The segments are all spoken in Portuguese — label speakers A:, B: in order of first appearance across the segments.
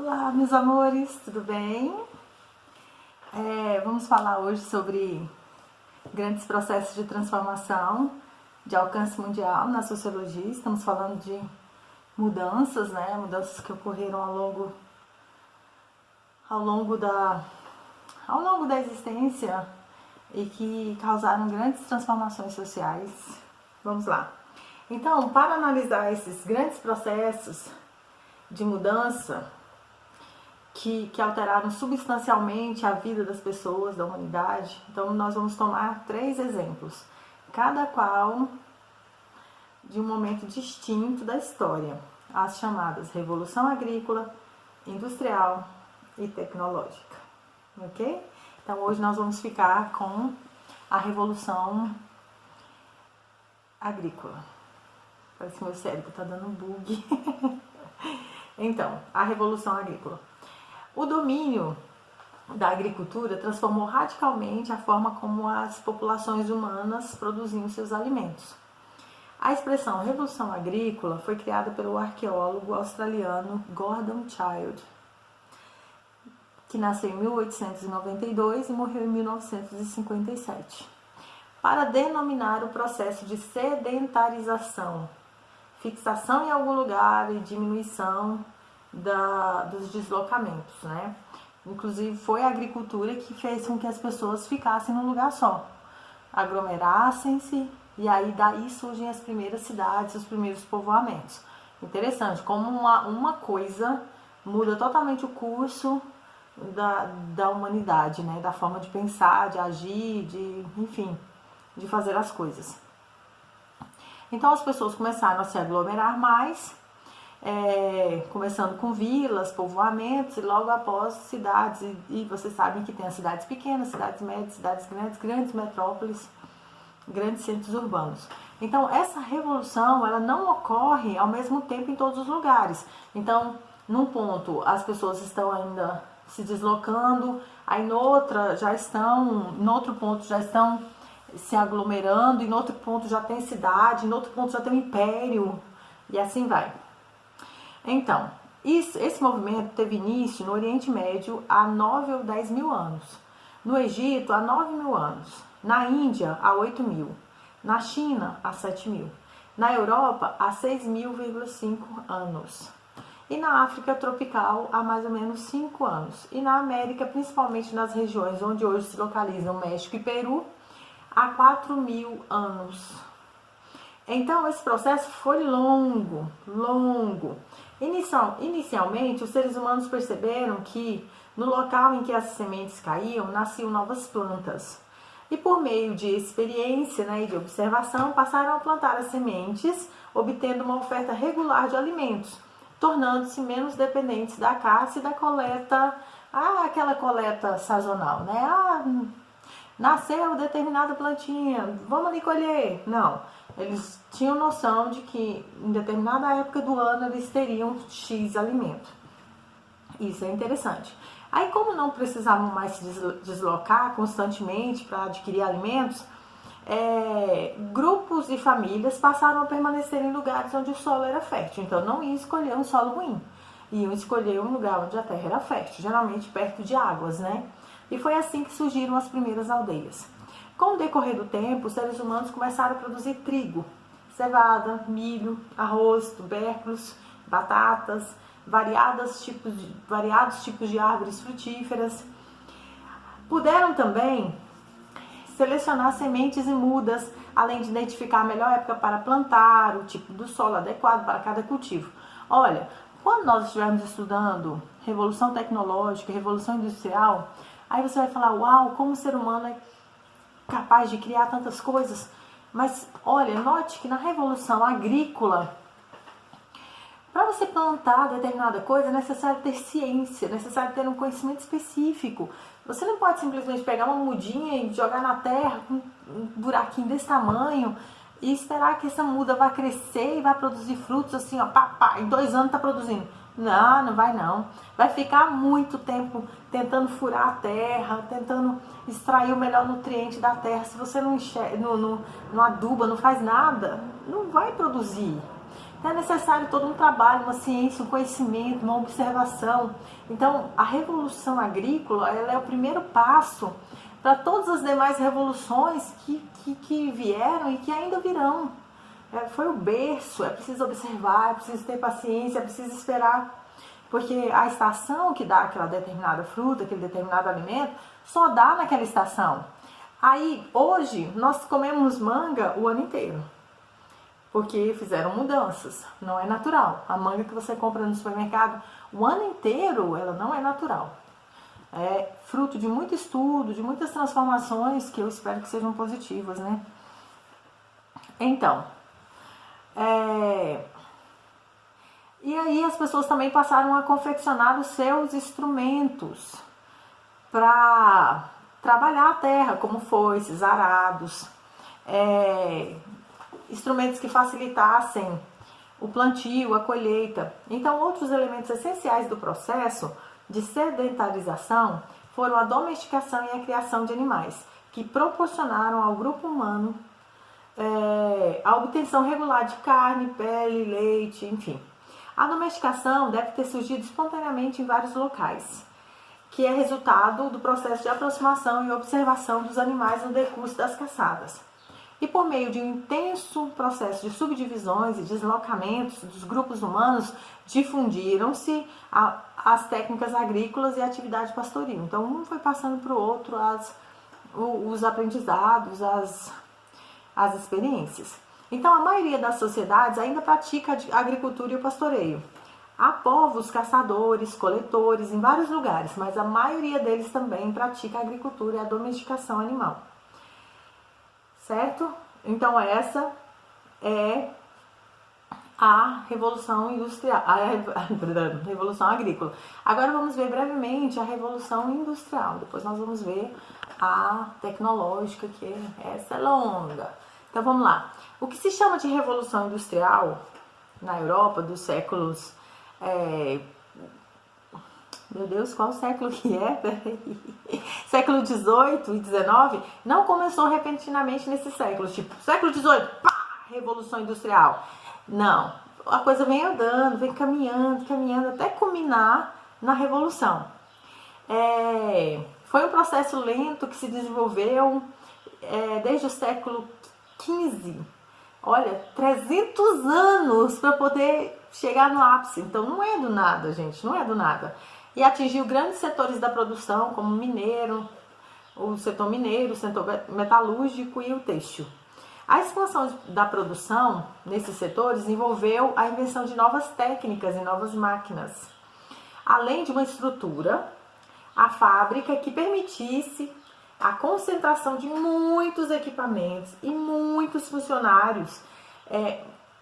A: Olá, meus amores, tudo bem? Vamos falar hoje sobre grandes processos de transformação de alcance mundial na sociologia. Estamos falando de mudanças, né? Mudanças que ocorreram ao longo da existência e que causaram grandes transformações sociais. Vamos lá. Então, para analisar esses grandes processos de mudança que alteraram substancialmente a vida das pessoas, da humanidade. Então, nós vamos tomar 3 exemplos, cada qual de um momento distinto da história, as chamadas Revolução Agrícola, Industrial e Tecnológica, ok? Então, hoje nós vamos ficar com a Revolução Agrícola. Parece que meu cérebro está dando um bug. Então, a Revolução Agrícola. O domínio da agricultura transformou radicalmente a forma como as populações humanas produziam seus alimentos. A expressão Revolução Agrícola foi criada pelo arqueólogo australiano Gordon Childe, que nasceu em 1892 e morreu em 1957, para denominar o processo de sedentarização, fixação em algum lugar e diminuição dos deslocamentos, né? Inclusive foi a agricultura que fez com que as pessoas ficassem num lugar só, aglomerassem-se, e aí daí surgem as primeiras cidades, os primeiros povoamentos. Interessante, como uma coisa muda totalmente o curso da humanidade, né? Da forma de pensar, de agir, enfim, de fazer as coisas. Então as pessoas começaram a se aglomerar mais, começando com vilas, povoamentos e logo após cidades. E vocês sabem que tem as cidades pequenas, cidades médias, cidades grandes, grandes metrópoles, grandes centros urbanos. Então essa revolução ela não ocorre ao mesmo tempo em todos os lugares. Então num ponto as pessoas estão ainda se deslocando, aí no outro ponto já estão se aglomerando, e no outro ponto já tem cidade, no outro ponto já tem um império, e assim vai. Então, esse movimento teve início no Oriente Médio há 9 ou 10 mil anos, no Egito há 9 mil anos, na Índia há 8 mil, na China há 7 mil, na Europa há 6.000,5 anos, e na África tropical há mais ou menos 5 anos, e na América, principalmente nas regiões onde hoje se localizam México e Peru, há 4.000 anos. Então, esse processo foi longo. Inicialmente, os seres humanos perceberam que no local em que as sementes caíam, nasciam novas plantas. E por meio de experiência, né, e de observação, passaram a plantar as sementes, obtendo uma oferta regular de alimentos, tornando-se menos dependentes da caça e da coleta, aquela coleta sazonal, né? Nasceu determinada plantinha, vamos ali colher. Não, eles tinham noção de que em determinada época do ano eles teriam X alimento. Isso é interessante. Aí, como não precisavam mais se deslocar constantemente para adquirir alimentos, grupos e famílias passaram a permanecer em lugares onde o solo era fértil. Então, não iam escolher um solo ruim, iam escolher um lugar onde a terra era fértil, geralmente perto de águas, né? E foi assim que surgiram as primeiras aldeias. Com o decorrer do tempo, os seres humanos começaram a produzir trigo, cevada, milho, arroz, tubérculos, batatas, variados tipos de árvores frutíferas. Puderam também selecionar sementes e mudas, além de identificar a melhor época para plantar, o tipo do solo adequado para cada cultivo. Olha, quando nós estivermos estudando Revolução Tecnológica, Revolução Industrial, aí você vai falar, uau, como o ser humano é capaz de criar tantas coisas. Mas, olha, note que na Revolução Agrícola, para você plantar determinada coisa, é necessário ter ciência, é necessário ter um conhecimento específico. Você não pode simplesmente pegar uma mudinha e jogar na terra com um buraquinho desse tamanho e esperar que essa muda vá crescer e vá produzir frutos assim, ó, em 2 anos está produzindo. Não vai não. Vai ficar muito tempo tentando furar a terra, tentando extrair o melhor nutriente da terra. Se você não aduba, não faz nada, não vai produzir. Então é necessário todo um trabalho, uma ciência, um conhecimento, uma observação. Então a revolução agrícola, ela é o primeiro passo para todas as demais revoluções que vieram e que ainda virão. Foi o berço, é preciso observar, é preciso ter paciência, é preciso esperar. Porque a estação que dá aquela determinada fruta, aquele determinado alimento, só dá naquela estação. Aí, hoje, nós comemos manga o ano inteiro. Porque fizeram mudanças, não é natural. A manga que você compra no supermercado o ano inteiro, ela não é natural. É fruto de muito estudo, de muitas transformações que eu espero que sejam positivas, né? Então, e aí as pessoas também passaram a confeccionar os seus instrumentos para trabalhar a terra, como foices, arados, instrumentos que facilitassem o plantio, a colheita. Então, outros elementos essenciais do processo de sedentarização foram a domesticação e a criação de animais, que proporcionaram ao grupo humano a obtenção regular de carne, pele, leite, enfim. A domesticação deve ter surgido espontaneamente em vários locais, que é resultado do processo de aproximação e observação dos animais no decurso das caçadas. E por meio de um intenso processo de subdivisões e deslocamentos dos grupos humanos, difundiram-se as técnicas agrícolas e a atividade pastoril. Então, um foi passando para o outro os aprendizados, as experiências. Então, a maioria das sociedades ainda pratica a agricultura e o pastoreio. Há povos caçadores, coletores em vários lugares, mas a maioria deles também pratica a agricultura e a domesticação animal. Certo? Então, essa é a Revolução Industrial, a Revolução Agrícola. Agora vamos ver brevemente a Revolução Industrial. Depois nós vamos ver a tecnológica, que essa é longa. Então vamos lá. O que se chama de Revolução Industrial na Europa dos séculos... meu Deus, qual século que é? Século XVIII e XIX não começou repentinamente nesses séculos. Tipo, século XVIII, pá, Revolução Industrial. Não, a coisa vem andando, vem caminhando até culminar na Revolução. Foi um processo lento que se desenvolveu desde o século XV. Olha, 300 anos para poder chegar no ápice. Então não é do nada, gente, não é do nada. E atingiu grandes setores da produção, como o setor mineiro, o setor metalúrgico e o têxtil. A expansão da produção nesses setores envolveu a invenção de novas técnicas e novas máquinas, além de uma estrutura, a fábrica que permitisse a concentração de muitos equipamentos e muitos funcionários,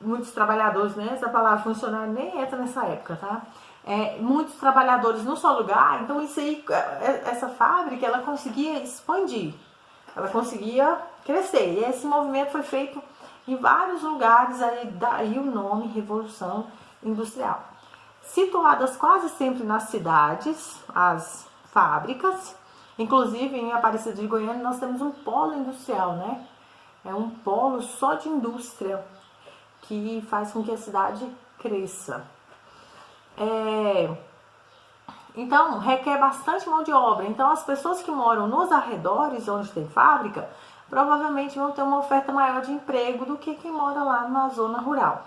A: muitos trabalhadores, né? Essa palavra funcionário nem entra nessa época, tá? Muitos trabalhadores num só lugar, então isso aí, essa fábrica, ela conseguia expandir, ela conseguia crescer, e esse movimento foi feito em vários lugares, daí o nome Revolução Industrial. Situadas quase sempre nas cidades, as fábricas, inclusive em Aparecida de Goiânia nós temos um polo industrial, né? É um polo só de indústria, que faz com que a cidade cresça. Então, requer bastante mão de obra. Então, as pessoas que moram nos arredores, onde tem fábrica, provavelmente vão ter uma oferta maior de emprego do que quem mora lá na zona rural.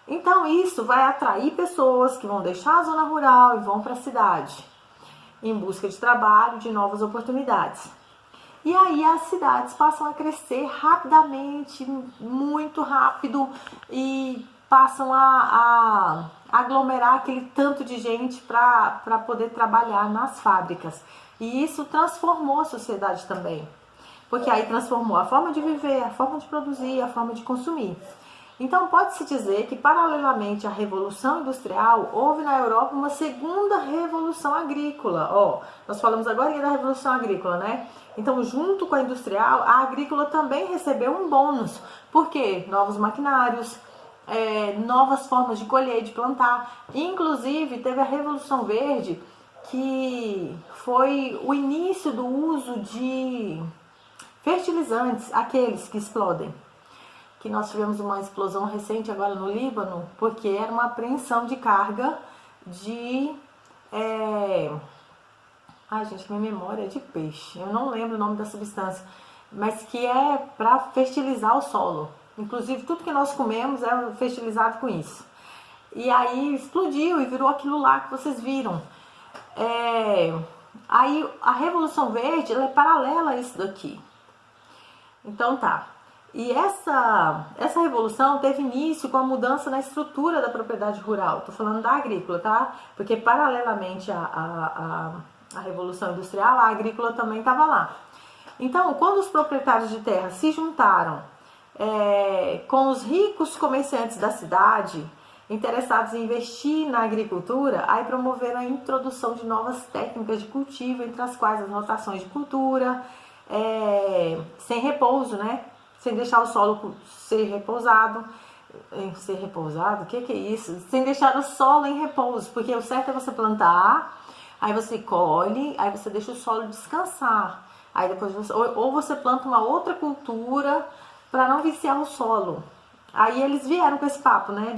A: Então, isso vai atrair pessoas que vão deixar a zona rural e vão para a cidade, em busca de trabalho, de novas oportunidades. E aí as cidades passam a crescer rapidamente, muito rápido, e passam a aglomerar aquele tanto de gente para poder trabalhar nas fábricas. E isso transformou a sociedade também, porque aí transformou a forma de viver, a forma de produzir, a forma de consumir. Então pode-se dizer que paralelamente à Revolução Industrial, houve na Europa uma segunda Revolução Agrícola. Nós falamos agora da Revolução Agrícola, né? Então, junto com a industrial, a agrícola também recebeu um bônus. Por quê? Novos maquinários, novas formas de colher, de plantar. Inclusive, teve a Revolução Verde, que foi o início do uso de fertilizantes, aqueles que explodem. que nós tivemos uma explosão recente agora no Líbano, porque era uma apreensão de carga de... Ai, gente, minha memória é de peixe. Eu não lembro o nome da substância, mas que é para fertilizar o solo. Inclusive, tudo que nós comemos é fertilizado com isso. E aí explodiu e virou aquilo lá que vocês viram. Aí a Revolução Verde, ela é paralela a isso daqui. Então tá. E essa revolução teve início com a mudança na estrutura da propriedade rural. Tô falando da agrícola, tá? Porque paralelamente à Revolução Industrial, a agrícola também estava lá. Então, quando os proprietários de terra se juntaram com os ricos comerciantes da cidade, interessados em investir na agricultura, aí promoveram a introdução de novas técnicas de cultivo, entre as quais as rotações de cultura, sem repouso, né? Sem deixar o solo ser repousado. Ser repousado? O que é isso? Sem deixar o solo em repouso, porque o certo é você plantar, aí você colhe, aí você deixa o solo descansar. Aí depois ou você planta uma outra cultura para não viciar o solo. Aí eles vieram com esse papo, né,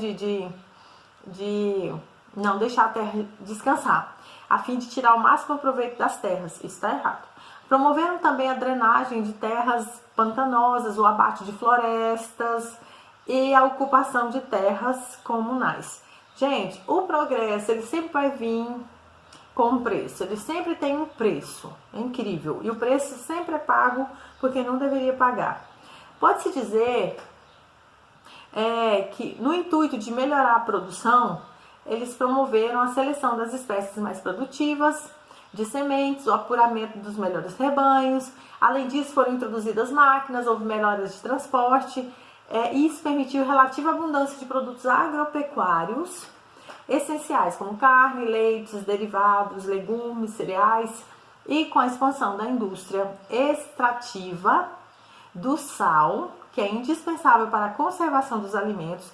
A: de não deixar a terra descansar, a fim de tirar o máximo proveito das terras. Isso está errado. Promoveram também a drenagem de terras pantanosas, o abate de florestas e a ocupação de terras comunais. Gente, o progresso, ele sempre vai vir com preço, ele sempre tem um preço, é incrível, e o preço sempre é pago por quem não deveria pagar. Pode-se dizer que no intuito de melhorar a produção, eles promoveram a seleção das espécies mais produtivas, de sementes, o apuramento dos melhores rebanhos. Além disso, foram introduzidas máquinas, houve melhoras de transporte, e isso permitiu relativa abundância de produtos agropecuários essenciais, como carne, leites, derivados, legumes, cereais, e com a expansão da indústria extrativa do sal, que é indispensável para a conservação dos alimentos,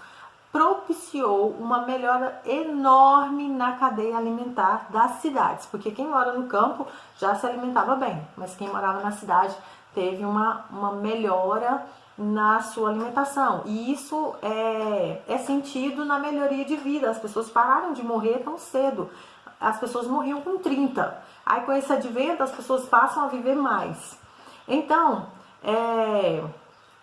A: propiciou uma melhora enorme na cadeia alimentar das cidades, porque quem mora no campo já se alimentava bem, mas quem morava na cidade teve uma melhora na sua alimentação, e isso é sentido na melhoria de vida. As pessoas pararam de morrer tão cedo, as pessoas morriam com 30, aí com esse advento as pessoas passam a viver mais. Então,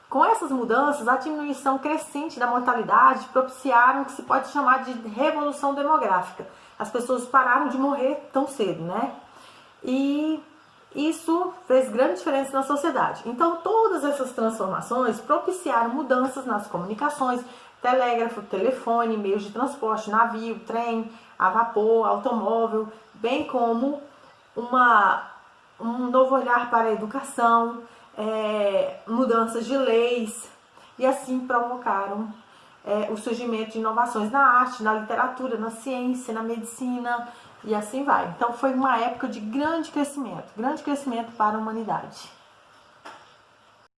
A: com essas mudanças, a diminuição crescente da mortalidade propiciaram o que se pode chamar de revolução demográfica. As pessoas pararam de morrer tão cedo, né? E isso fez grande diferença na sociedade. Então, todas essas transformações propiciaram mudanças nas comunicações, telégrafo, telefone, meios de transporte, navio, trem, a vapor, automóvel, bem como um novo olhar para a educação, mudanças de leis, e assim provocaram o surgimento de inovações na arte, na literatura, na ciência, na medicina, e assim vai. Então foi uma época de grande crescimento para a humanidade.